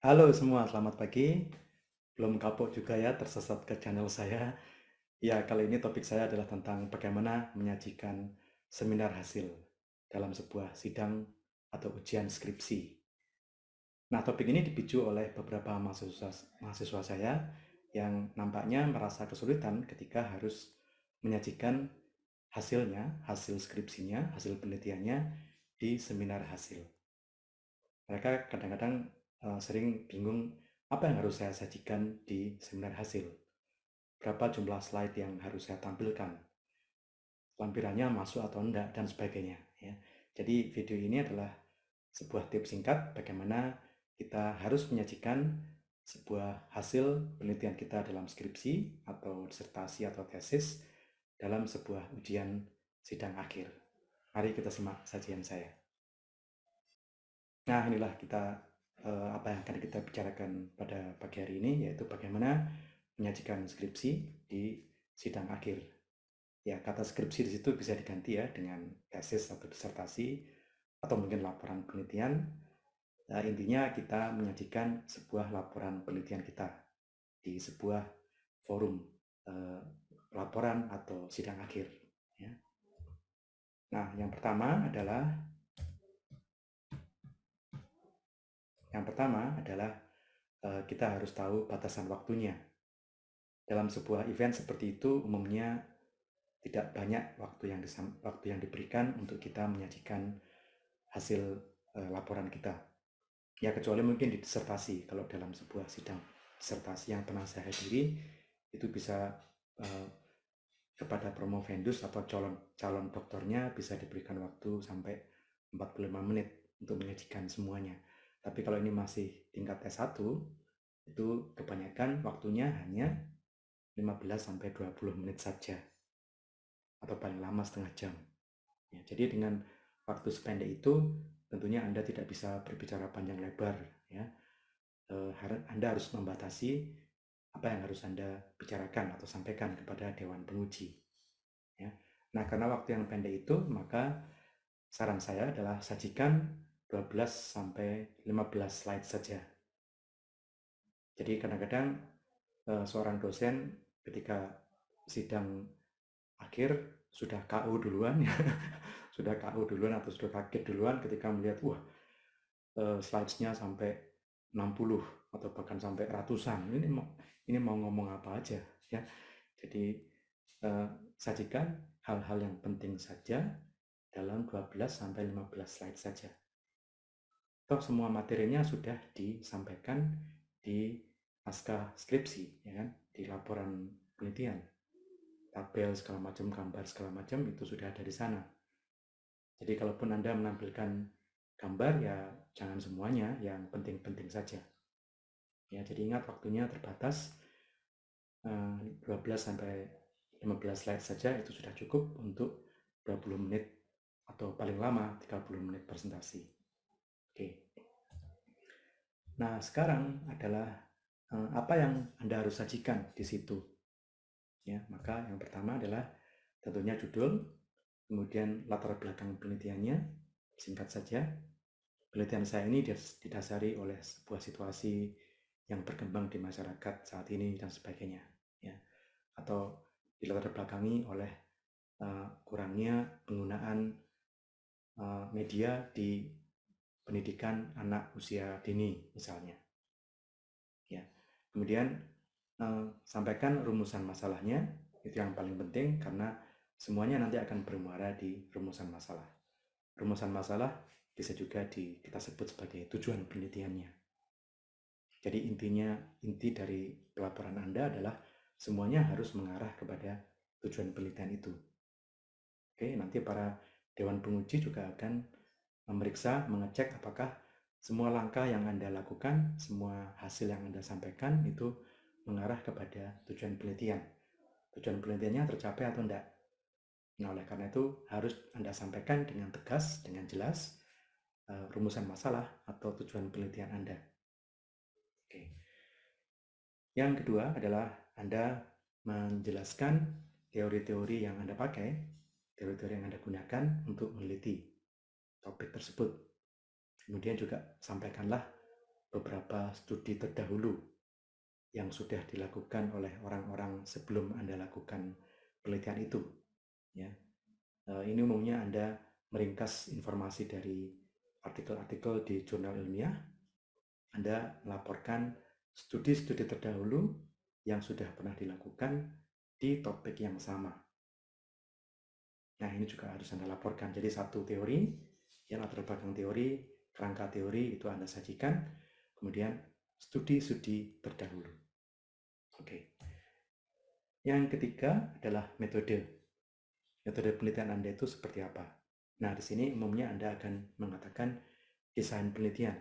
Halo semua, selamat pagi. Belum kapok juga ya tersesat ke channel saya. Ya, kali ini topik saya adalah tentang bagaimana menyajikan seminar hasil dalam sebuah sidang atau ujian skripsi. Nah, topik ini dipicu oleh beberapa mahasiswa saya yang nampaknya merasa kesulitan ketika harus menyajikan hasilnya, hasil skripsinya, hasil penelitiannya di seminar hasil. Mereka kadang-kadang sering bingung apa yang harus saya sajikan di seminar hasil, berapa jumlah slide yang harus saya tampilkan, lampirannya masuk atau enggak, dan sebagainya. Ya. Jadi video ini adalah sebuah tips singkat bagaimana kita harus menyajikan sebuah hasil penelitian kita dalam skripsi atau disertasi atau tesis dalam sebuah ujian sidang akhir. Mari kita simak sajian saya. Nah, inilah apa yang akan kita bicarakan pada pagi hari ini, yaitu bagaimana menyajikan skripsi di sidang akhir. Ya, kata skripsi di situ bisa diganti ya dengan tesis atau disertasi atau mungkin laporan penelitian. Nah, intinya kita menyajikan sebuah laporan penelitian kita di sebuah forum eh, laporan atau sidang akhir. Ya. Nah, yang pertama adalah kita harus tahu batasan waktunya. Dalam sebuah event seperti itu umumnya tidak banyak waktu yang diberikan untuk kita menyajikan hasil laporan kita. Ya, kecuali mungkin di disertasi. Kalau dalam sebuah sidang disertasi yang pernah saya hadiri, itu bisa uh, kepada promovendus atau calon doktornya bisa diberikan waktu sampai 45 menit untuk menyajikan semuanya. Tapi kalau ini masih tingkat S1, itu kebanyakan waktunya hanya 15 sampai 20 menit saja, atau paling lama setengah jam. Ya, jadi dengan waktu sependek itu tentunya Anda tidak bisa berbicara panjang lebar. Ya. Anda harus membatasi apa yang harus Anda bicarakan atau sampaikan kepada Dewan Penguji. Ya. Nah, karena waktu yang pendek itu, maka saran saya adalah sajikan 12 sampai 15 slide saja. Jadi kadang-kadang seorang dosen ketika sidang akhir sudah KO duluan ya. Sudah KO duluan atau sudah kaget duluan ketika melihat slides-nya sampai 60 atau bahkan sampai ratusan. Ini mau ngomong apa aja ya. Jadi sajikan hal-hal yang penting saja dalam 12 sampai 15 slide saja. Toh semua materinya sudah disampaikan di naskah skripsi, ya kan? Di laporan penelitian. Tabel segala macam, gambar segala macam itu sudah ada di sana. Jadi kalaupun Anda menampilkan gambar, ya jangan semuanya, yang penting-penting saja. Ya, jadi ingat waktunya terbatas, 12 sampai 15 slide saja itu sudah cukup untuk 20 menit atau paling lama 30 menit presentasi. Oke. Nah, sekarang adalah apa yang Anda harus sajikan di situ. Ya, maka yang pertama adalah tentunya judul, kemudian latar belakang penelitiannya, singkat saja. Penelitian saya ini didasari oleh sebuah situasi yang berkembang di masyarakat saat ini dan sebagainya, ya. Atau dilatar belakangi oleh kurangnya penggunaan media di pendidikan anak usia dini misalnya, ya. Kemudian sampaikan rumusan masalahnya, itu yang paling penting karena semuanya nanti akan bermuara di rumusan masalah. Rumusan masalah bisa juga kita sebut sebagai tujuan penelitiannya. Jadi inti dari pelaporan Anda adalah semuanya harus mengarah kepada tujuan penelitian itu. Oke, nanti para Dewan Penguji juga akan memeriksa, mengecek apakah semua langkah yang Anda lakukan, semua hasil yang Anda sampaikan itu mengarah kepada tujuan penelitian. Tujuan penelitiannya tercapai atau tidak. Nah, oleh karena itu harus Anda sampaikan dengan tegas, dengan jelas, rumusan masalah atau tujuan penelitian Anda. Oke. Yang kedua adalah Anda menjelaskan teori-teori yang Anda pakai, teori-teori yang Anda gunakan untuk meneliti topik tersebut. Kemudian juga sampaikanlah beberapa studi terdahulu yang sudah dilakukan oleh orang-orang sebelum Anda lakukan penelitian itu. Ya, ini umumnya Anda meringkas informasi dari artikel-artikel di jurnal ilmiah. Anda melaporkan studi-studi terdahulu yang sudah pernah dilakukan di topik yang sama. Nah, ini juga harus Anda laporkan. Jadi satu teori, ya latar belakang teori, kerangka teori itu Anda sajikan, kemudian studi-studi terdahulu. Oke. Yang ketiga adalah metode. Metode penelitian Anda itu seperti apa? Nah, di sini umumnya Anda akan mengatakan desain penelitian.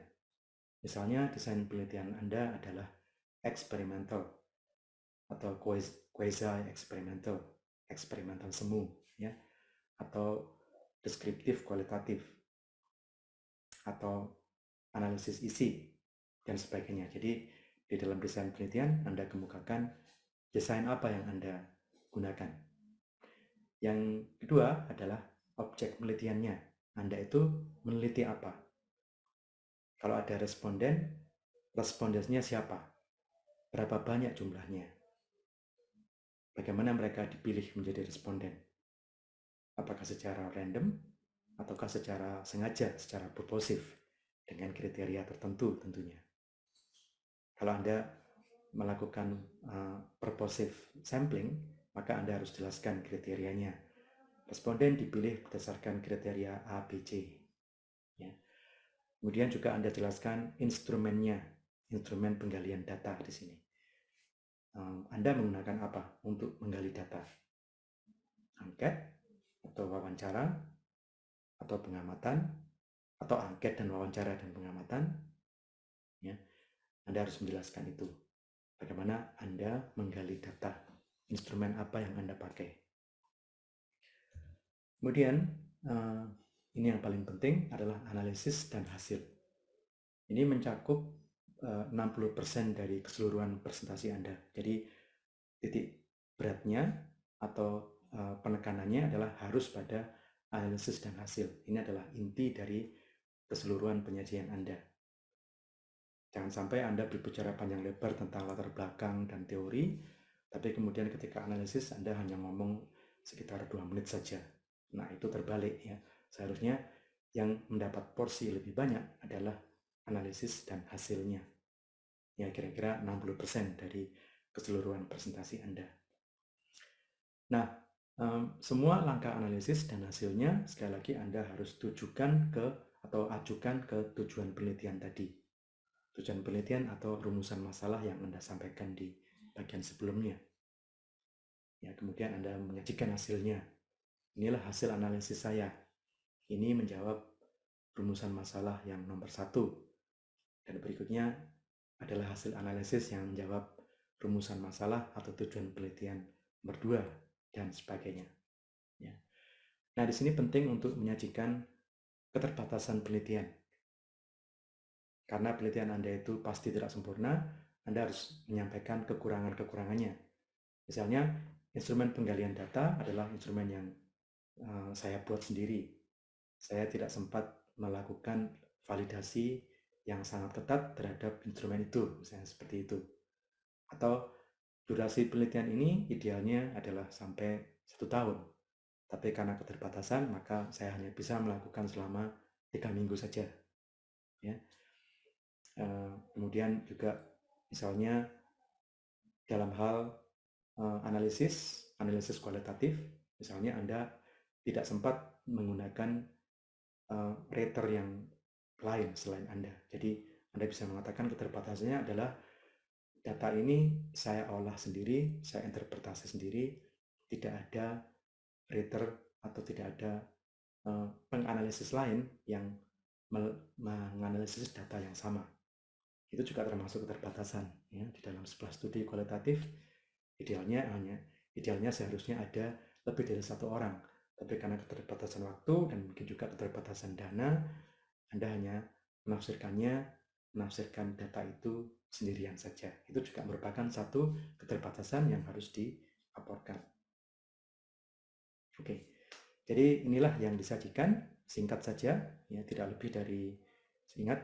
Misalnya, desain penelitian Anda adalah eksperimental atau quasi-eksperimental, eksperimental semu, ya, atau deskriptif kualitatif, atau analisis isi, dan sebagainya. Jadi, di dalam desain penelitian, Anda kemukakan desain apa yang Anda gunakan. Yang kedua adalah objek penelitiannya. Anda itu meneliti apa? Kalau ada responden, respondennya siapa? Berapa banyak jumlahnya? Bagaimana mereka dipilih menjadi responden? Apakah secara random ataukah secara sengaja, secara purposif dengan kriteria tertentu tentunya. Kalau Anda melakukan purposive sampling, maka Anda harus jelaskan kriterianya. Responden dipilih berdasarkan kriteria A, B, C. Ya. Kemudian juga Anda jelaskan instrumennya, instrumen penggalian data di sini. Anda menggunakan apa untuk menggali data? Angket, atau wawancara, atau pengamatan, atau angket dan wawancara dan pengamatan. Ya. Anda harus menjelaskan itu. Bagaimana Anda menggali data, instrumen apa yang Anda pakai. Kemudian, ini yang paling penting adalah analisis dan hasil. Ini mencakup 60% dari keseluruhan presentasi Anda. Jadi, titik beratnya atau penekanannya adalah harus pada analisis dan hasil. Ini adalah inti dari keseluruhan penyajian Anda. Jangan sampai Anda berbicara panjang lebar tentang latar belakang dan teori, tapi kemudian ketika analisis Anda hanya ngomong sekitar 2 menit saja. Nah, itu terbalik ya. Seharusnya yang mendapat porsi lebih banyak adalah analisis dan hasilnya. Ya, kira-kira 60% dari keseluruhan presentasi Anda. Nah, semua langkah analisis dan hasilnya sekali lagi Anda harus tujukan ke atau ajukan ke tujuan penelitian tadi. Tujuan penelitian atau rumusan masalah yang Anda sampaikan di bagian sebelumnya. Ya, kemudian Anda menyajikan hasilnya. Inilah hasil analisis saya. Ini menjawab rumusan masalah yang nomor 1. Dan berikutnya adalah hasil analisis yang menjawab rumusan masalah atau tujuan penelitian nomor 2 dan sebagainya. Ya. Nah, di sini penting untuk menyajikan keterbatasan penelitian. Karena penelitian Anda itu pasti tidak sempurna, Anda harus menyampaikan kekurangan-kekurangannya. Misalnya, instrumen penggalian data adalah instrumen yang saya buat sendiri. Saya tidak sempat melakukan validasi yang sangat ketat terhadap instrumen itu, misalnya seperti itu. Atau durasi penelitian ini idealnya adalah sampai 1 tahun. Tapi karena keterbatasan, maka saya hanya bisa melakukan selama 3 minggu saja. Ya. Kemudian juga misalnya dalam hal analisis kualitatif, misalnya Anda tidak sempat menggunakan rater yang lain selain Anda. Jadi Anda bisa mengatakan keterbatasannya adalah data ini saya olah sendiri, saya interpretasi sendiri, tidak ada rater atau tidak ada penganalisis lain yang menganalisis data yang sama. Itu juga termasuk keterbatasan ya. Di dalam sebuah studi kualitatif idealnya seharusnya ada lebih dari 1 orang, tapi karena keterbatasan waktu dan mungkin juga keterbatasan dana, Anda hanya menafsirkan data itu sendirian saja. Itu juga merupakan satu keterbatasan yang harus dilaporkan. Oke, jadi inilah yang disajikan, singkat saja, ya tidak lebih dari ingat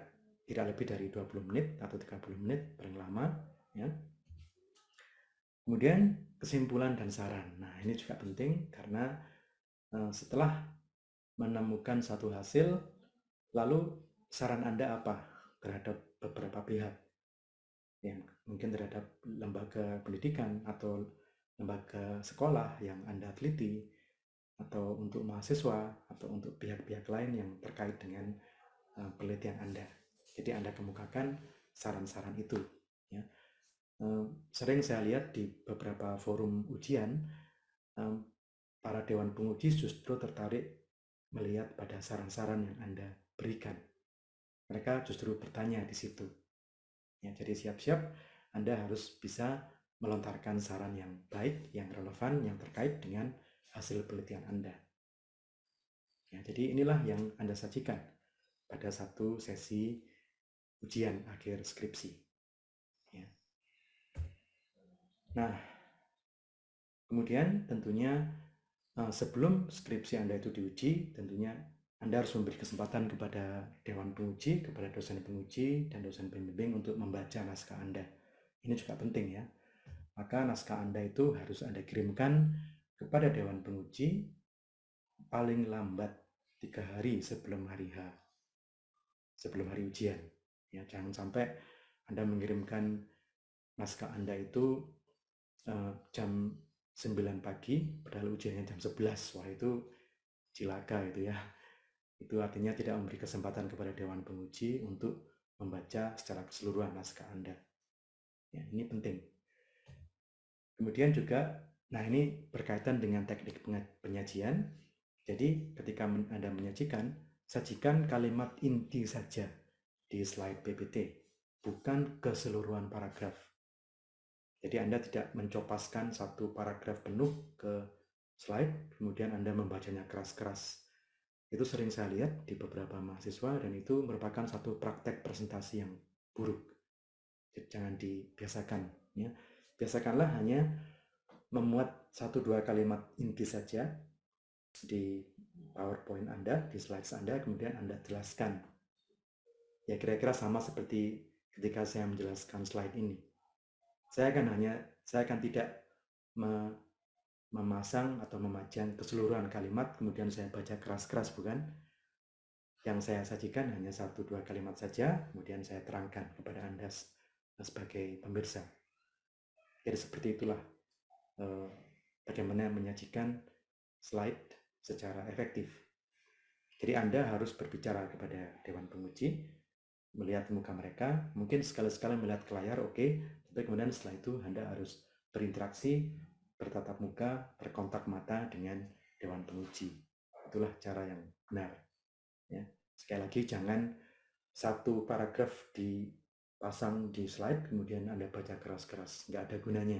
tidak lebih dari 20 menit atau 30 menit paling lama, ya. Kemudian kesimpulan dan saran. Nah, ini juga penting karena setelah menemukan satu hasil, lalu saran Anda apa terhadap beberapa pihak? Ya, mungkin terhadap lembaga pendidikan atau lembaga sekolah yang Anda teliti, atau untuk mahasiswa, atau untuk pihak-pihak lain yang terkait dengan penelitian Anda. Jadi Anda kemukakan saran-saran itu. Ya. Sering saya lihat di beberapa forum ujian, para dewan penguji justru tertarik melihat pada saran-saran yang Anda berikan. Mereka justru bertanya di situ. Ya, jadi siap-siap Anda harus bisa melontarkan saran yang baik, yang relevan, yang terkait dengan hasil penelitian Anda. Ya, jadi inilah yang Anda sajikan pada satu sesi ujian akhir skripsi. Ya. Nah, kemudian tentunya sebelum skripsi Anda itu diuji, tentunya Anda harus memberi kesempatan kepada dewan penguji, kepada dosen penguji, dan dosen pembimbing untuk membaca naskah Anda. Ini juga penting ya. Maka naskah Anda itu harus Anda kirimkan kepada dewan penguji paling lambat 3 hari sebelum hari H, sebelum hari ujian. Ya, jangan sampai Anda mengirimkan naskah Anda itu jam 9 pagi, padahal ujiannya jam 11. Wah, itu cilaka itu ya. Itu artinya tidak memberi kesempatan kepada dewan penguji untuk membaca secara keseluruhan naskah Anda. Ya, ini penting. Kemudian juga, nah ini berkaitan dengan teknik penyajian. Jadi ketika Anda menyajikan, sajikan kalimat inti saja di slide PPT, bukan keseluruhan paragraf. Jadi Anda tidak mencopaskan satu paragraf penuh ke slide, kemudian Anda membacanya keras-keras. Itu sering saya lihat di beberapa mahasiswa, dan itu merupakan satu praktek presentasi yang buruk. Jadi jangan dibiasakan. Ya. Biasakanlah hanya memuat 1-2 kalimat inti saja di PowerPoint Anda, di slides Anda, kemudian Anda jelaskan. Ya kira-kira sama seperti ketika saya menjelaskan slide ini. Saya akan tidak memasang atau memajang keseluruhan kalimat, kemudian saya baca keras-keras, bukan. Yang saya sajikan hanya 1-2 kalimat saja, kemudian saya terangkan kepada Anda sebagai pemirsa. Jadi seperti itulah bagaimana menyajikan slide secara efektif. Jadi Anda harus berbicara kepada dewan penguji, melihat muka mereka, mungkin sekali-sekali melihat ke layar, oke, tapi kemudian setelah itu Anda harus berinteraksi, bertatap muka, berkontak mata dengan dewan penguji. Itulah cara yang benar. Ya. Sekali lagi, jangan satu paragraf dipasang di slide, kemudian Anda baca keras-keras, nggak ada gunanya.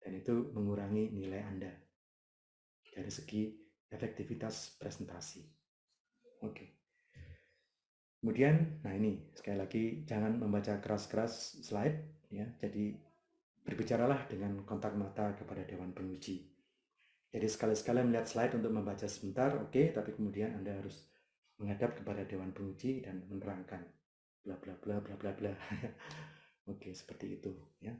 Dan itu mengurangi nilai Anda dari segi efektivitas presentasi. Oke. Kemudian, nah ini sekali lagi jangan membaca keras-keras slide, ya. Jadi berbicaralah dengan kontak mata kepada dewan penguji. Jadi sekali-sekali melihat slide untuk membaca sebentar, oke, tapi kemudian Anda harus menghadap kepada dewan penguji dan menerangkan bla bla bla bla bla bla. Oke, seperti itu, ya.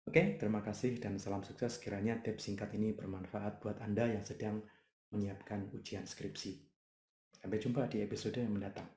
Oke, terima kasih dan salam sukses. Kiranya tips singkat ini bermanfaat buat Anda yang sedang menyiapkan ujian skripsi. Sampai jumpa di episode yang mendatang.